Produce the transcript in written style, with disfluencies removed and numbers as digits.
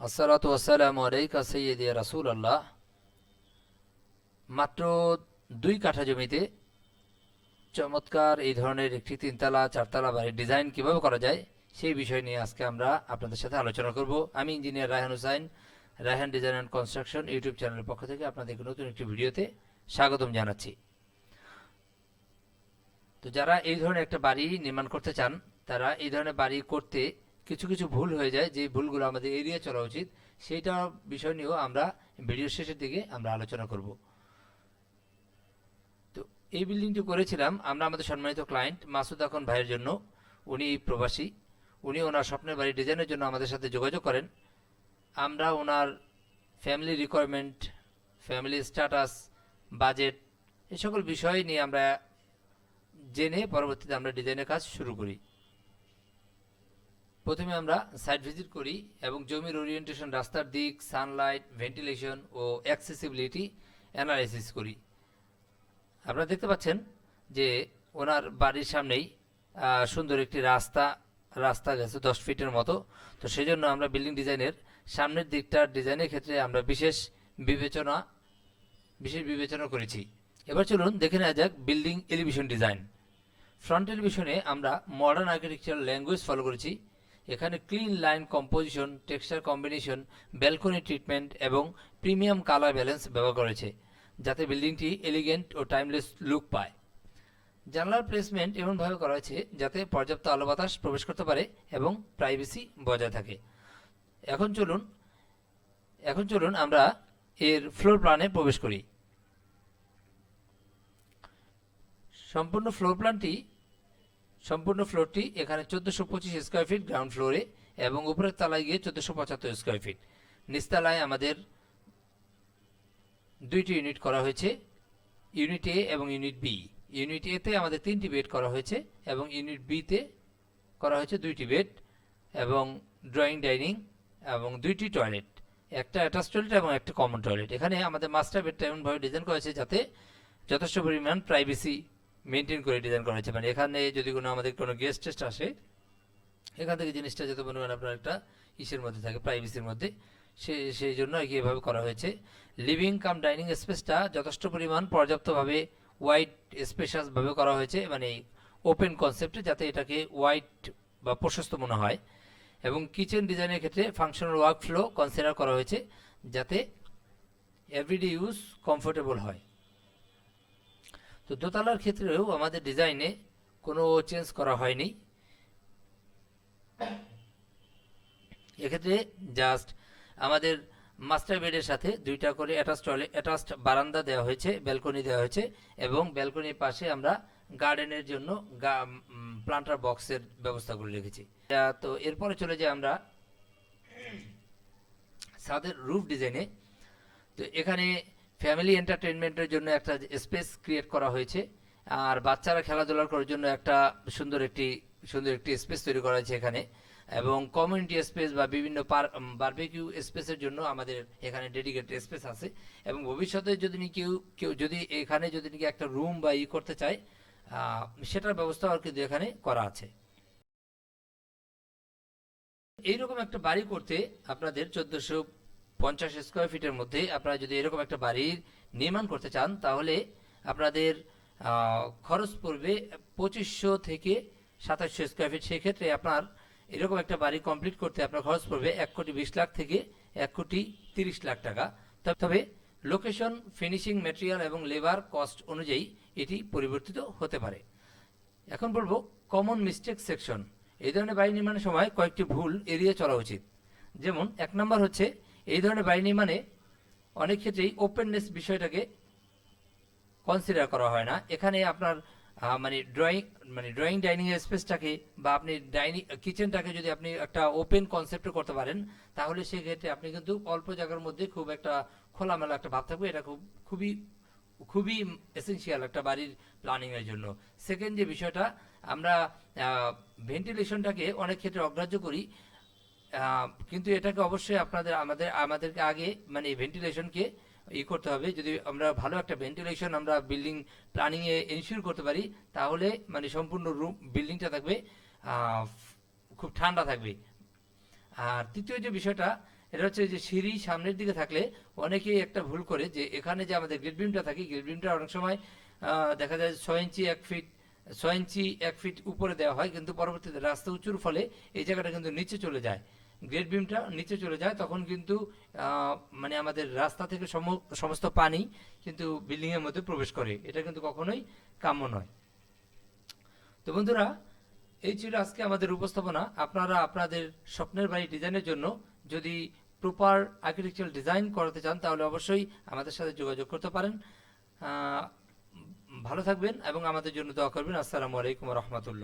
আসসালাতু ওয়াসসালামু আলাইকা সাইয়্যিদি রাসূলুল্লাহ। মাত্র 2 কাঠা জমিতে চমৎকার এই ধরনের একটি তিনতলা চারতলা বাড়ির ডিজাইন কিভাবে করা যায় সেই বিষয় নিয়ে আজকে আমরা আপনাদের সাথে আলোচনা করব। আমি engineer Raihan Hussain, Raihan design and construction YouTube চ্যানেলের পক্ষ থেকে আপনাদেরকে নতুন একটি ভিডিওতে স্বাগতম জানাচ্ছি। তো যারা এই ধরনের একটা বাড়ি নির্মাণ করতে চান, তারা এই ধরনের বাড়ি করতে কিছু কিছু ভুল হয়ে যায়, যে ভুলগুলো আমাদের এড়িয়ে চলা উচিত সেইটা বিষয় নিয়েও আমরা ভিডিও শেষের দিকে আমরা আলোচনা করব। তো এই বিল্ডিংটি করেছিলাম আমরা আমাদের সম্মানিত ক্লায়েন্ট মাসুদ আখন ভাইয়ের জন্য। উনি প্রবাসী, উনি ওনার স্বপ্নের বাড়ি ডিজাইনের জন্য আমাদের সাথে যোগাযোগ করেন। আমরা ওনার family requirement, family status, budget, এই সকল বিষয় নিয়ে আমরা জেনে পরবর্তীতে আমরা ডিজাইনের কাজ শুরু করি। প্রথমে আমরা সাইট ভিজিট করি এবং জমির ওরিয়েন্টেশন, রাস্তার দিক, সানলাইট, ভেন্টিলেশন ও অ্যাক্সেসিবিলিটি অ্যানালাইসিস করি। আপনারা দেখতে পাচ্ছেন যে ওনার বাড়ির সামনেই সুন্দর একটি রাস্তা গেছে 10 ফিটের মতো। তো সেই জন্য আমরা বিল্ডিং ডিজাইনের সামনের দিকটার ডিজাইনের ক্ষেত্রে আমরা বিশেষ বিবেচনা করেছি। এবার চলুন দেখে নেওয়া যাক বিল্ডিং এলিভেশন ডিজাইন। ফ্রন্ট এলিভেশনে আমরা মডার্ন আর্কিটেকচার ল্যাঙ্গুয়েজ ফলো করেছি। এখানে clean line composition, texture combination, balcony treatment এবং প্রিমিয়াম কালার ব্যালেন্স ব্যবহার করেছে, যাতে বিল্ডিংটি এলিগেন্ট ও টাইমলেস লুক পায়। জানলার প্লেসমেন্ট এমনভাবে করা হয়েছে যাতে পর্যাপ্ত আলো বাতাস প্রবেশ করতে পারে এবং প্রাইভেসি বজায় থাকে। এখন চলুন আমরা এর ফ্লোর প্ল্যানে প্রবেশ করি। সম্পূর্ণ ফ্লোরটি এখানে 1425 স্কোয়ার ফিট গ্রাউন্ড ফ্লোরে এবং উপরের তলায় গিয়ে 1475 স্কোয়ার ফিট। নিচতলায় আমাদের 2টি ইউনিট করা হয়েছে, ইউনিট এ এবং ইউনিট বি। ইউনিট এ তে আমাদের 3টি বেড করা হয়েছে এবং ইউনিট বি তে করা হয়েছে 2টি বেড এবং ড্রয়িং ডাইনিং এবং 2টি টয়লেট, একটা অ্যাটাচ টয়লেট এবং একটা কমন টয়লেট। এখানে আমাদের মাস্টার বেডটা এমনভাবে ডিজাইন করা হয়েছে যাতে যথেষ্ট পরিমাণ প্রাইভেসি মেনটেন করে ডিজাইন করা হয়েছে। মানে এখানে যদি আমাদের কোনো গেস্ট টেস্ট আসে, এখান থেকে জিনিসটা যত পরিমাণ আপনার একটা ইসের মধ্যে থাকে, প্রাইভেসির মধ্যে, সেই জন্য এভাবে করা হয়েছে। লিভিং কাম ডাইনিং স্পেসটা যথেষ্ট পরিমাণ পর্যাপ্তভাবে ওয়াইড স্পেশাসভাবে করা হয়েছে, মানে ওপেন কনসেপ্টে, যাতে এটাকে ওয়াইড বা প্রশস্ত মনে হয়। এবং কিচেন ডিজাইনের ক্ষেত্রে ফাংশনাল ওয়ার্ক ফ্লো কনসিডার করা হয়েছে যাতে এভরিডে ইউজ কমফোর্টেবল হয়। তো দোতলার ক্ষেত্রেও আমাদের ডিজাইনে কোনো চেঞ্জ করা হয়নি। এক্ষেত্রে জাস্ট আমাদের মাস্টার বেডের সাথে 2টা করে অ্যাটাচড বারান্দা দেওয়া হয়েছে, ব্যালকনি দেওয়া হয়েছে এবং ব্যালকনির পাশে আমরা গার্ডেনের জন্য প্লান্টার বক্সের ব্যবস্থা করে রেখেছি। তো এরপরে চলে যাই আমরা ছাদের রুফ ডিজাইনে। তো এখানে ফ্যামিলি এন্টারটেইনমেন্টের জন্য একটা স্পেস ক্রিয়েট করা হয়েছে, আর বাচ্চারা খেলাধুলা করার জন্য একটা সুন্দর একটি স্পেস তৈরি করা হয়েছে এখানে। এবং কমিউনিটি স্পেস বা বিভিন্ন বারবিকিউ স্পেসের জন্য আমাদের এখানে ডেডিকেটেড স্পেস আছে। এবং ভবিষ্যতে যদি কেউ যদি এখানে যদি একটা রুম বা করতে চায়, সেটার ব্যবস্থাও কিন্তু এখানে করা আছে। এইরকম একটা বাড়ি করতে আপনাদের 1450 স্কোয়ার ফিটের মধ্যে আপনারা যদি এরকম একটা বাড়ির নির্মাণ করতে চান, তাহলে আপনাদের খরচ পড়বে 2500 থেকে 2700 স্কোয়ার ফিট। সেক্ষেত্রে আপনার এরকম একটা বাড়ি কমপ্লিট করতে আপনার খরচ পড়বে 1,20,00,000 থেকে 1,30,00,000 টাকা। তবে লোকেশন, ফিনিশিং, ম্যাটেরিয়াল এবং লেবার কস্ট অনুযায়ী এটি পরিবর্তিত হতে পারে। এখন বলবো কমন মিস্টেক সেকশন। এই ধরনের বাড়ি নির্মাণের সময় কয়েকটি ভুল এড়িয়ে চলা উচিত। যেমন 1 নম্বর হচ্ছে, এই ধরনের বাড়ি নির্মাণে অনেক ক্ষেত্রেই ওপেননেস বিষয়টাকে কনসিডার করা হয় না। এখানে আপনার ড্রয়িং ডাইনিং স্পেসটাকে বা আপনি কিচেনটাকে যদি আপনি একটা ওপেন কনসেপ্টে করতে পারেন, তাহলে সেক্ষেত্রে আপনি কিন্তু অল্প জায়গার মধ্যে খুব একটা খোলামেলা একটা ভাব থাকবে। এটা খুবই খুবই এসেনশিয়াল একটা বাড়ির প্ল্যানিং এর জন্য। সেকেন্ড যে বিষয়টা, আমরা ভেন্টিলেশনটাকে অনেক ক্ষেত্রে অগ্রাহ্য করি, কিন্তু এটাকে অবশ্যই আমাদেরকে আগে ভেন্টিলেশনকে করতে হবে। যদি আমরা ভালো একটা ভেন্টিলেশন আমরা বিল্ডিং প্ল্যানিং এ এনশিওর করতে পারি, তাহলে সম্পূর্ণ রুম বিল্ডিংটা থাকবে খুব ঠান্ডা থাকবে। আর তৃতীয় যে বিষয়টা, এটা হচ্ছে যে সিঁড়ি সামনের দিকে থাকলে অনেকেই একটা ভুল করে যে এখানে যে আমাদের গ্রিল বিমটা থাকে, গ্রিল বিমটা অনেক সময় দেখা যায় 6 ইঞ্চি 1 ফিট, 6 ইঞ্চি 1 ফিট উপরে দেওয়া হয়, কিন্তু পরবর্তীতে রাস্তা উঁচুর ফলে এই জায়গাটা কিন্তু নিচে চলে যায়, গ্রেড বিমটা নিচে চলে যায়, তখন কিন্তু মানে আমাদের রাস্তা থেকে সমস্ত পানি কিন্তু বিল্ডিং এর মধ্যে প্রবেশ করে, এটা কিন্তু কখনোই কাম্য নয়। তো বন্ধুরা, এই ছিল আজকে আমাদের উপস্থাপনা। আপনারা আপনাদের স্বপ্নের বাড়ি ডিজাইনের জন্য যদি প্রপার আর্কিটেকচারাল ডিজাইন করাতে চান তাহলে অবশ্যই আমাদের সাথে যোগাযোগ করতে পারেন। ভালো থাকবেন এবং আমাদের জন্য দোয়া করবেন। আসসালামু আলাইকুম রহমতুল্লাহ।